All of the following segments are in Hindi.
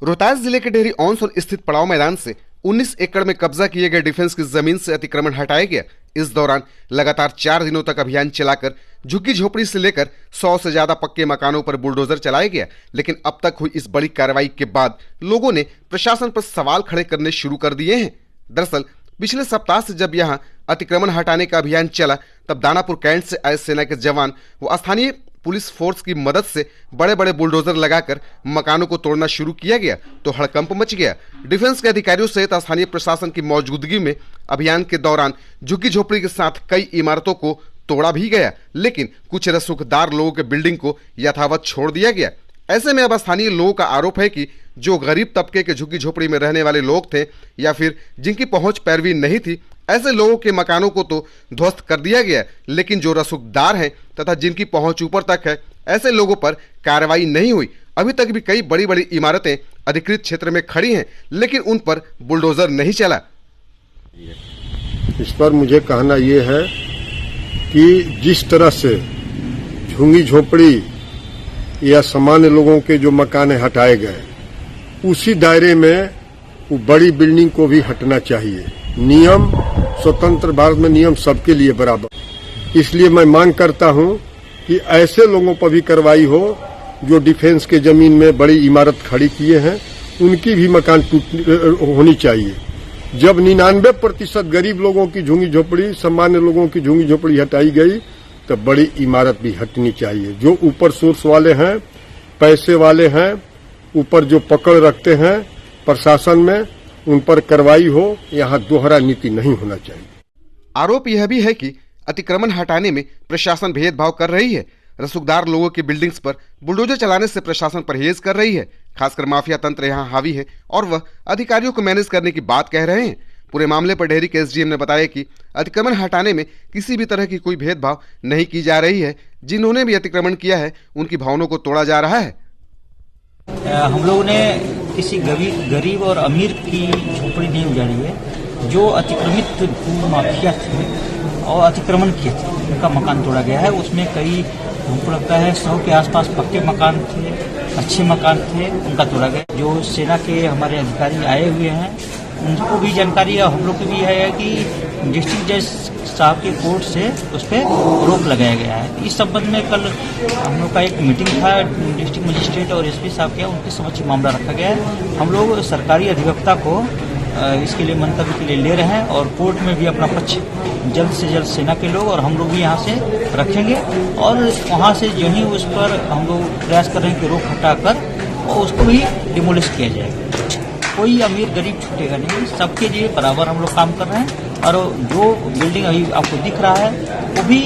रोहतास जिले के डेहरी ऑनसोन स्थित पड़ाव मैदान से 19 एकड़ में कब्जा किए गए डिफेंस की जमीन से अतिक्रमण हटाया गया। इस दौरान लगातार 4 दिनों तक अभियान चलाकर झुग्गी झोपड़ी से लेकर 100 से ज्यादा पक्के मकानों पर बुलडोजर चलाया गया। लेकिन अब तक हुई इस बड़ी कार्रवाई के बाद लोगों ने प्रशासन पर सवाल खड़े करने शुरू कर दिए हैं। दरअसल पिछले सप्ताह से जब यहां अतिक्रमण हटाने का अभियान चला, तब दानापुर कैंट से आए सेना के जवान व स्थानीय पुलिस फोर्स की मदद से बड़े बड़े बुलडोजर लगाकर मकानों को तोड़ना शुरू किया गया तो हड़कंप मच गया। डिफेंस के अधिकारियों सहित स्थानीय प्रशासन की मौजूदगी में अभियान के दौरान झुग्गी झोपड़ी के साथ कई इमारतों को तोड़ा भी गया, लेकिन कुछ रसूखदार लोगों के बिल्डिंग को यथावत छोड़ दिया गया। ऐसे में अब स्थानीय लोगों का आरोप है कि जो गरीब तबके के झुग्गी झोपड़ी में रहने वाले लोग थे या फिर जिनकी पहुंच पैरवी नहीं थी, ऐसे लोगों के मकानों को तो ध्वस्त कर दिया गया, लेकिन जो रसूखदार हैं तथा जिनकी पहुंच ऊपर तक है, ऐसे लोगों पर कार्रवाई नहीं हुई। अभी तक भी कई बड़ी बड़ी इमारतें अधिकृत क्षेत्र में खड़ी हैं, लेकिन उन पर बुलडोजर नहीं चला। इस पर मुझे कहना यह है कि जिस तरह से झुग्गी झोपड़ी या सामान्य लोगों के जो मकान हटाए गए, उसी दायरे में वो बड़ी बिल्डिंग को भी हटना चाहिए। नियम स्वतंत्र भारत में नियम सबके लिए बराबर। इसलिए मैं मांग करता हूं कि ऐसे लोगों पर भी कार्रवाई हो जो डिफेंस के जमीन में बड़ी इमारत खड़ी किए हैं, उनकी भी मकान होनी चाहिए। जब 99% गरीब लोगों की झुग्गी झोपड़ी, सामान्य लोगों की झुग्गी झोपड़ी हटाई गई, तब बड़ी इमारत भी हटनी चाहिए। जो ऊपर सोर्स वाले हैं, पैसे वाले हैं, ऊपर जो पकड़ रखते हैं प्रशासन में, उन पर कार्रवाई हो। यहाँ दोहरा नीति नहीं होना चाहिए। आरोप यह भी है कि अतिक्रमण हटाने में प्रशासन भेदभाव कर रही है। रसूखदार लोगों की बिल्डिंग्स पर बुलडोजर चलाने से प्रशासन परहेज कर रही है। खासकर माफिया तंत्र यहाँ हावी है और वह अधिकारियों को मैनेज करने की बात कह रहे हैं। पूरे मामले पर डेहरी के एसडीएम ने बताया कि अतिक्रमण हटाने में किसी भी तरह की कोई भेदभाव नहीं की जा रही है। जिन्होंने भी अतिक्रमण किया है, उनकी भावनाओं को तोड़ा जा रहा है। हम लोगों ने किसी गरीब और अमीर की झोपड़ी नहीं उजाड़ी है। जो अतिक्रमित माफिया थे और अतिक्रमण किए थे, उनका मकान तोड़ा गया है। उसमें कई, हमको लगता है 100 के आसपास पक्के मकान थे, अच्छे मकान थे, उनका तोड़ा गया। जो सेना के हमारे अधिकारी आए हुए हैं, उनको भी जानकारी है, हम लोग को भी है कि डिस्ट्रिक्ट जज साहब के कोर्ट से उस पर रोक लगाया गया है। इस संबंध में कल हम लोग का एक मीटिंग था डिस्ट्रिक्ट मजिस्ट्रेट और एसपी साहब के, उनके समक्ष मामला रखा गया है। हम लोग सरकारी अधिवक्ता को इसके लिए मंतव्य के लिए ले रहे हैं और कोर्ट में भी अपना पक्ष जल्द से जल्द सेना के लोग और हम लोग भी यहाँ से रखेंगे और वहाँ से जो ही उस पर हम लोग प्रयास कर रहे हैं कि रोक हटाकर और उसको भी डिमोलिश किया जाएगा। कोई अमीर गरीब छूटेगा नहीं, सबके लिए बराबर हम लोग काम कर रहे हैं। और जो बिल्डिंग अभी आपको दिख रहा है, वो भी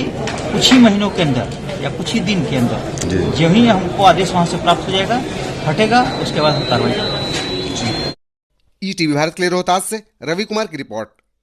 कुछ ही महीनों के अंदर या कुछ ही दिन के अंदर जो ही हमको आदेश वहाँ से प्राप्त हो जाएगा, हटेगा, उसके बाद हम कार्रवाई करेंगे। ईटीवी भारत के लिए रोहतास से रवि कुमार की रिपोर्ट।